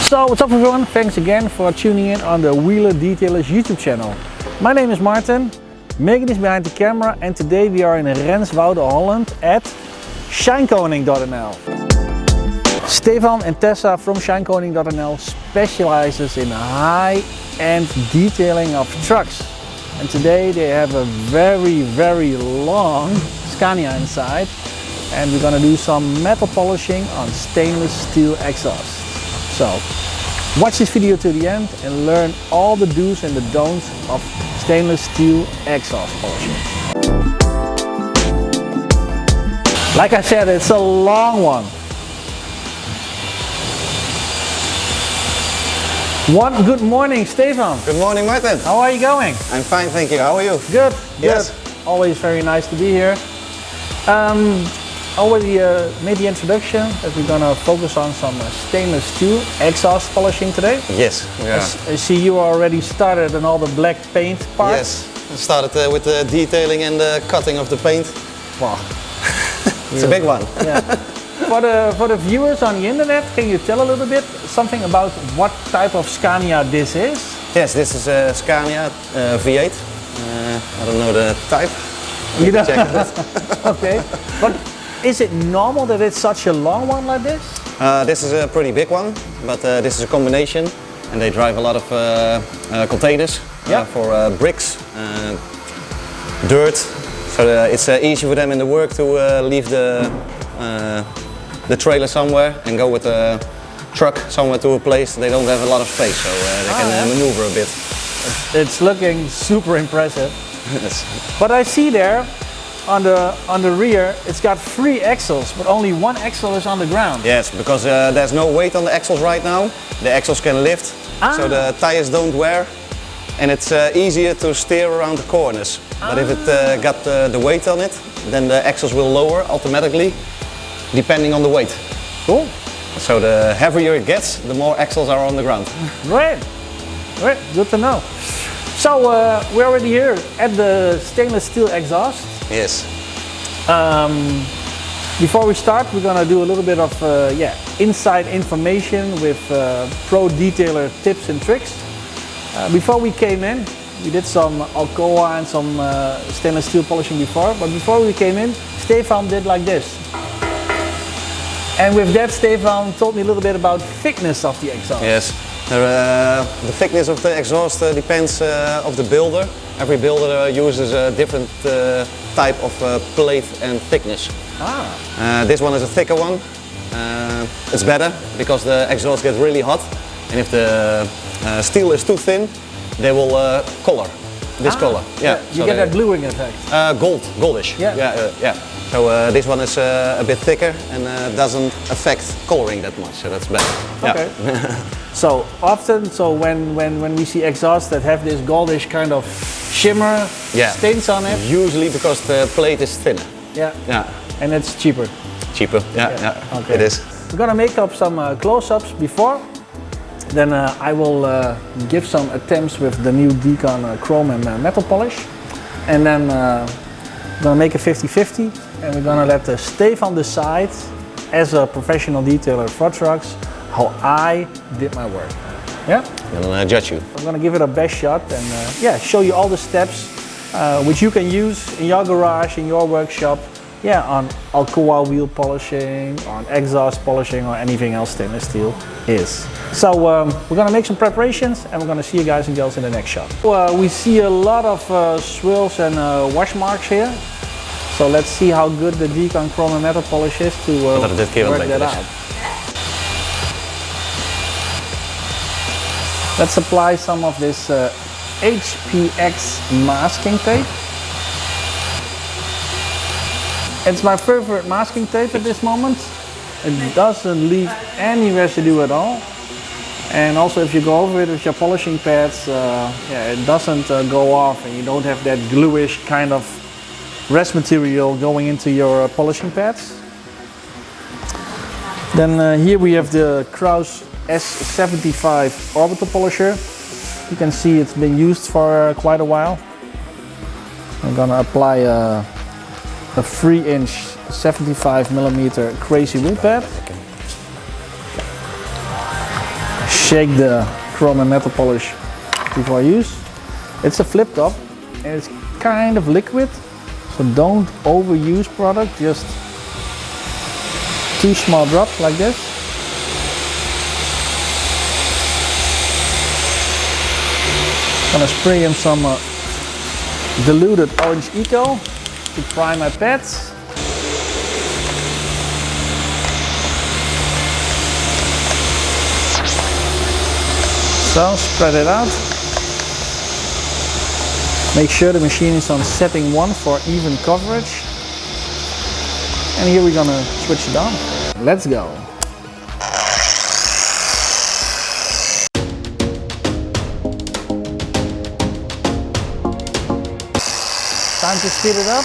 So what's up everyone, thanks again for tuning in on the Wheeler Detailers YouTube channel. My name is Martin, Megan is behind the camera, and today we are in Renswoude, Holland at shinekoning.nl. Stefan and Tessa from shinekoning.nl specializes in high-end detailing of trucks. And today they have a very long Scania inside, and we're gonna do some metal polishing on stainless steel exhaust. So watch this video to the end and learn all the do's and the don'ts of stainless steel exhaust polishing. Like I said, it's a long one. Good morning, Stefan. Good morning, Martin. How are you going? I'm fine, thank you. How are you? Good. Yes. Good. Always very nice to be here. Already made the introduction that we're gonna focus on some stainless steel exhaust polishing today. Yes, we are. I see you already started on all the black paint parts. Yes, I started with the detailing and the cutting of the paint. Wow. It's a big one. Yeah. For the viewers on the internet, can you tell a little bit something about what type of Scania this is? Yes, this is a Scania V8. I don't know the type. You don't? Check it. Okay. But is it normal that it's such a long one like this? This is a pretty big one, but this is a combination, and they drive a lot of containers for bricks, dirt. So it's easy for them in the work to leave the trailer somewhere and go with a truck somewhere to a place they don't have a lot of space, so they can maneuver a bit. It's looking super impressive. Yes. But I see there on the rear it's got 3 axles, but only 1 axle is on the ground. Yes, because there's no weight on the axles right now. The axles can lift, so the tires don't wear, and it's easier to steer around the corners. But if it got the weight on it, then the axles will lower automatically, depending on the weight. Cool. So the heavier it gets, the more axles are on the ground. Great. Great, good to know. So we're already here at the stainless steel exhaust. Yes. Before we start, we're gonna do a little bit of inside information with pro detailer tips and tricks. Before we came in, we did some Alcoa and some stainless steel polishing before, but before we came in, Stefan did like this. And with that, Stefan told me a little bit about thickness of the exhaust. Yes. The thickness of the exhaust depends of the builder. Every builder uses a different type of plate and thickness. This one is a thicker one. It's better because the exhaust gets really hot, and if the steel is too thin, they will color, discolor. Yeah. You so get that bluing effect. Goldish. Yeah. So this one is a bit thicker and doesn't affect coloring that much, so that's better. Okay. So often, when we see exhausts that have this goldish kind of shimmer stains on it. Usually because the plate is thinner. Yeah. And it's cheaper. Cheaper. Yeah. Okay. It is. We're gonna make up some close-ups before. Then I will give some attempts with the new DECON chrome and metal polish, and then we're gonna make a 50-50, and we're gonna let Stefan decide, as a professional detailer for trucks, how I did my work. Yeah? I'm gonna judge you. I'm gonna give it a best shot and show you all the steps which you can use in your garage, in your workshop, on Alcoa wheel polishing, on exhaust polishing, or anything else stainless steel is. So we're gonna make some preparations, and we're gonna see you guys and girls in the next shot. We see a lot of swirls and wash marks here. So let's see how good the DECON chrome and metal polish is to work that out. Let's apply some of this HPX masking tape. It's my favorite masking tape at this moment. It doesn't leave any residue at all. And also if you go over it with your polishing pads, it doesn't go off, and you don't have that gluish kind of rest material going into your polishing pads. Then here we have the Kraus S75 orbital polisher. You can see it's been used for quite a while. I'm gonna apply a 3-inch 75mm crazy wool pad. shake the chrome and metal polish before use. It's a flip top and it's kind of liquid, so don't overuse product, just 2 small drops like this. Gonna spray in some diluted orange eco to prime my pads. So spread it out. Make sure the machine is on setting 1 for even coverage. And here we're gonna switch it on. Let's go. Time to speed it up.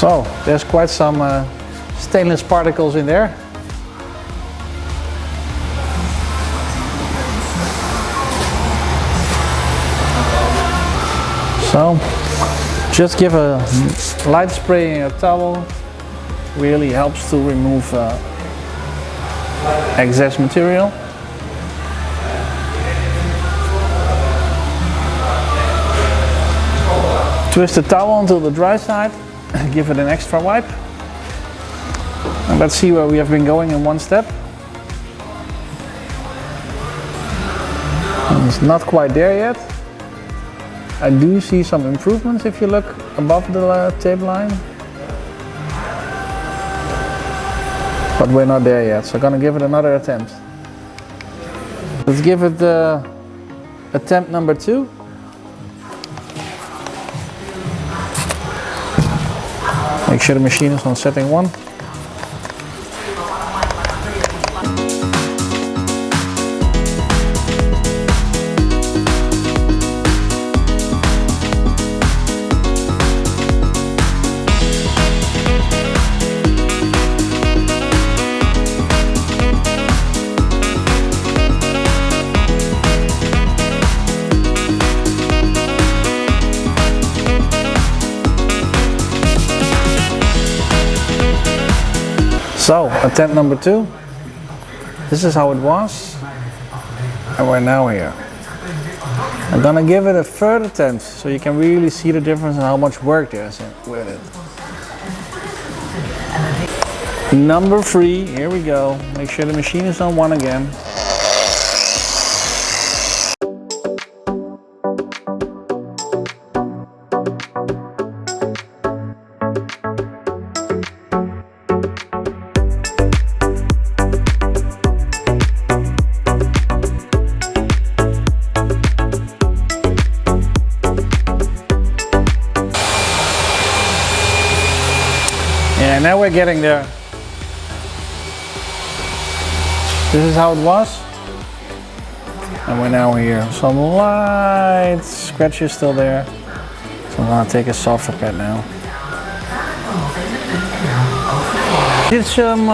So there's quite some stainless particles in there. So just give a light spray in a towel. Really helps to remove excess material. Twist the towel onto the dry side. Give it an extra wipe. And let's see where we have been going in one step. And it's not quite there yet. I do see some improvements if you look above the tape line. But we're not there yet, so I'm gonna give it another attempt. Let's give it attempt number 2. Make sure the machine is on setting 1. So, attempt number 2. This is how it was, and we're now here. I'm gonna give it a third attempt so you can really see the difference and how much work there is with it. Number 3, here we go. Make sure the machine is on 1 again. And now we're getting there. This is how it was. And we're now here. Some light scratches still there. So I'm gonna take a softer pad now. Did some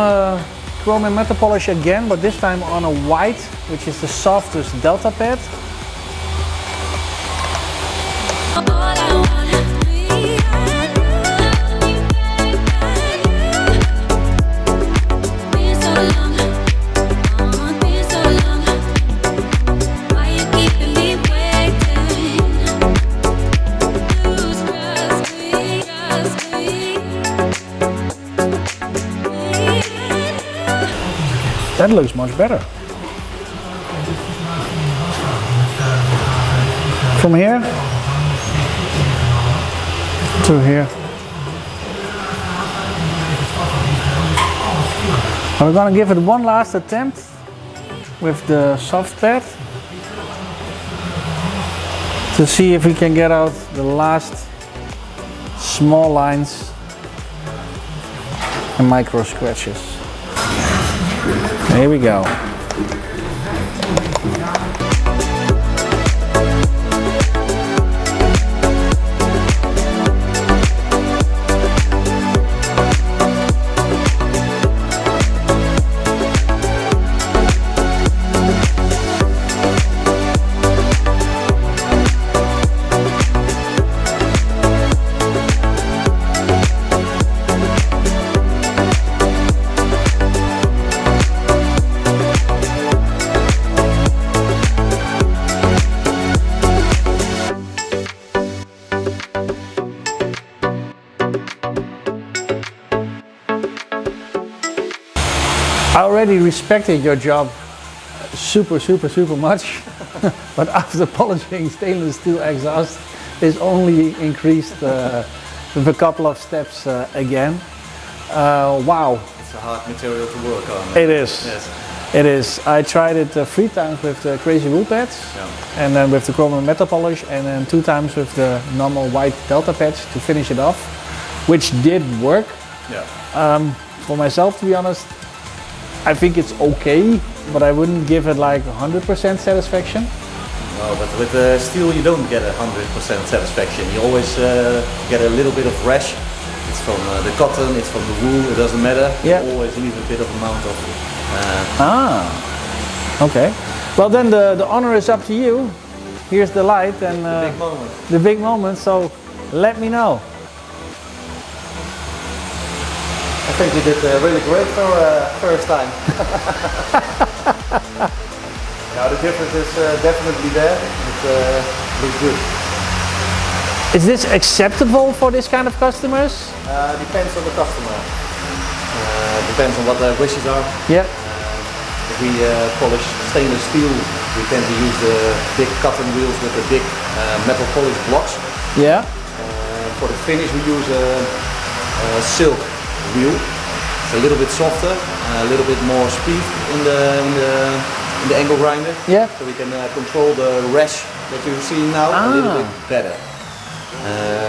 chrome and metal polish again, but this time on a white, which is the softest delta pad. That looks much better. From here to here. We're gonna give it one last attempt with the soft pad to see if we can get out the last small lines and micro scratches. Here we go. I already respected your job super much, but after polishing stainless steel exhaust is only increased with a couple of steps again. Wow. It's a hard material to work on. It is. Yes. It is. I tried it 3 times with the crazy wool pads, and then with the chrome and metal polish, and then 2 times with the normal white delta patch to finish it off, which did work. Yeah. For myself, to be honest, I think it's okay, but I wouldn't give it like 100% satisfaction. No, but with steel you don't get 100% satisfaction. You always get a little bit of rash. It's from the cotton, it's from the wool, it doesn't matter. Yeah. You always leave a bit of amount of... Okay. Well then the honor is up to you. Here's the light and the big moment. the big moment, so let me know. I think you did really great for first time. Now the difference is definitely there. It looks good. Is this acceptable for this kind of customers? Depends on the customer. Depends on what their wishes are. Yeah. If we polish stainless steel, we tend to use the big cotton wheels with the big metal polish blocks. Yeah. For the finish we use a silk wheel. It's a little bit softer, a little bit more speed in the angle grinder. Yeah. So we can control the rash that you're seeing now a little bit better.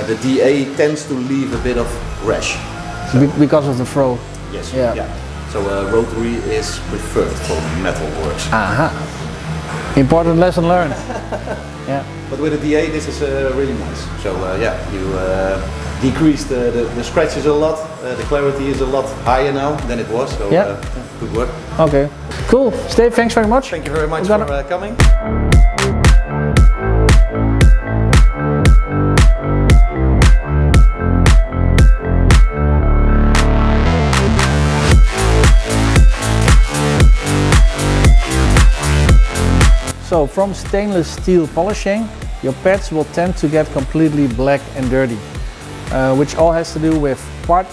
The DA tends to leave a bit of rash. Because of the throw. Yes. Yeah. So rotary is preferred for metal works. Aha. Important lesson learned. Yeah. But with the DA this is really nice. So yeah, you decrease the scratches a lot. The clarity is a lot higher now than it was. So good work. Okay. Cool. Steve, thanks very much. Thank you very much for coming. So from stainless steel polishing, your pads will tend to get completely black and dirty, which all has to do with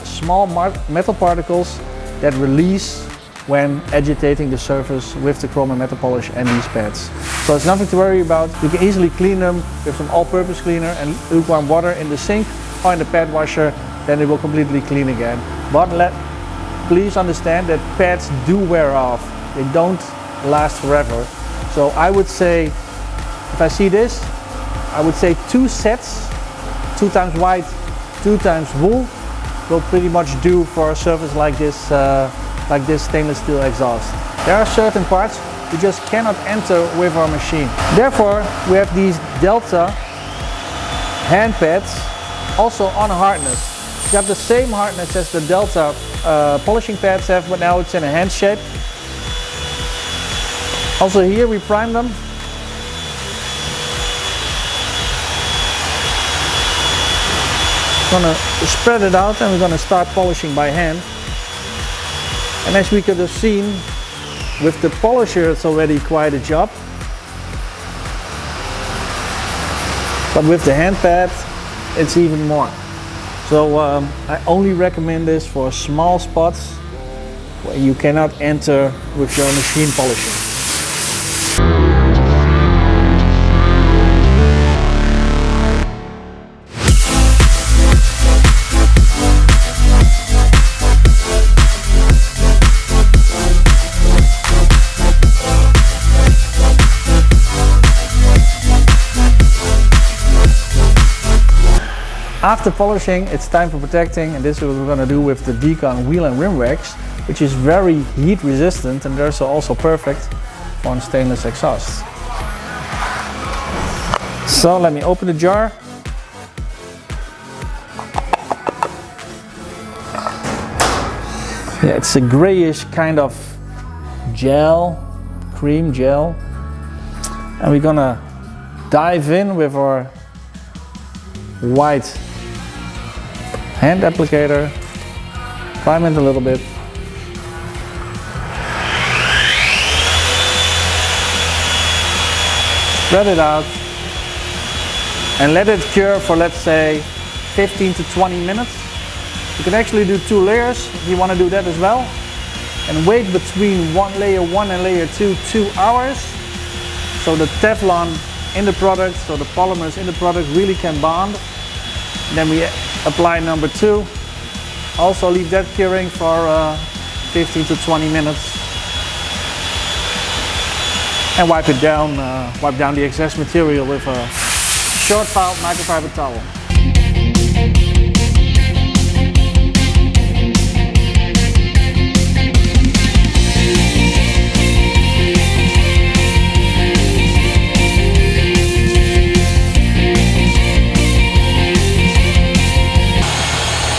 small metal particles that release when agitating the surface with the chrome and metal polish and these pads. So it's nothing to worry about. You can easily clean them with some all-purpose cleaner and lukewarm water in the sink or in the pad washer, then it will completely clean again. But please understand that pads do wear off. They don't last forever. So I would say, if I see this, I would say 2 sets, 2 times white, 2 times wool, will pretty much do for a surface like this stainless steel exhaust. There are certain parts you just cannot enter with our machine. Therefore, we have these Delta hand pads, also on hardness. You have the same hardness as the Delta polishing pads have, but now it's in a hand shape. Also here we prime them. We're gonna spread it out and we're gonna start polishing by hand. And as we could have seen, with the polisher it's already quite a job. But with the hand pad, it's even more. So I only recommend this for small spots where you cannot enter with your machine polishing. After polishing, it's time for protecting, and this is what we're going to do with the DECON wheel and rim wax, which is very heat resistant and therefore also perfect on stainless exhausts. So let me open the jar. Yeah, it's a grayish kind of gel, cream gel, and we're gonna dive in with our white hand applicator, prime it a little bit. Spread it out and let it cure for, let's say, 15 to 20 minutes. You can actually do 2 layers if you want to do that as well. and wait between layer 1 and layer 2 2 hours, so the Teflon in the product, so the polymers in the product really can bond. Then we apply number 2, also leave that curing for 15 to 20 minutes and wipe down the excess material with a short filed microfiber towel.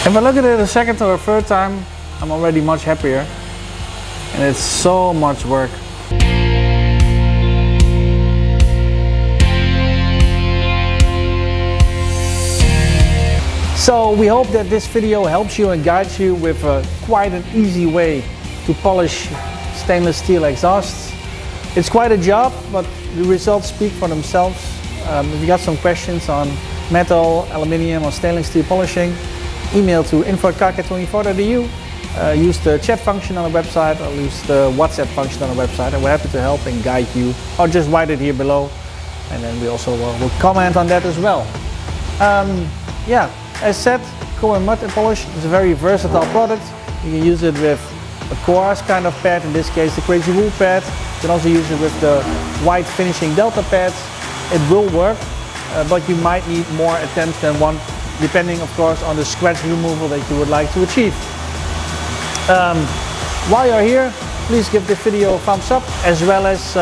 If I look at it a second or a third time, I'm already much happier, and it's so much work. So we hope that this video helps you and guides you with quite an easy way to polish stainless steel exhausts. It's quite a job, but the results speak for themselves. If you got some questions on metal, aluminium or stainless steel polishing, email to info@carcat24.eu, use the chat function on the website or use the WhatsApp function on the website, and we're happy to help and guide you, or just write it here below and then we also will comment on that as well. Yeah, as said, Coal and Mud Polish is a very versatile product. You can use it with a coarse kind of pad, in this case the Crazy Wool pad. You can also use it with the white finishing Delta pads. It will work, but you might need more attempts than one, depending of course on the scratch removal that you would like to achieve. While you're here, please give this video a thumbs up, as well as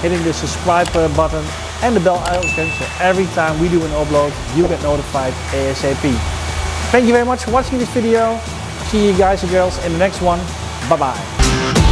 hitting the subscribe button and the bell icon, so every time we do an upload you get notified ASAP. Thank you very much for watching this video. See you guys and girls in the next one. Bye bye.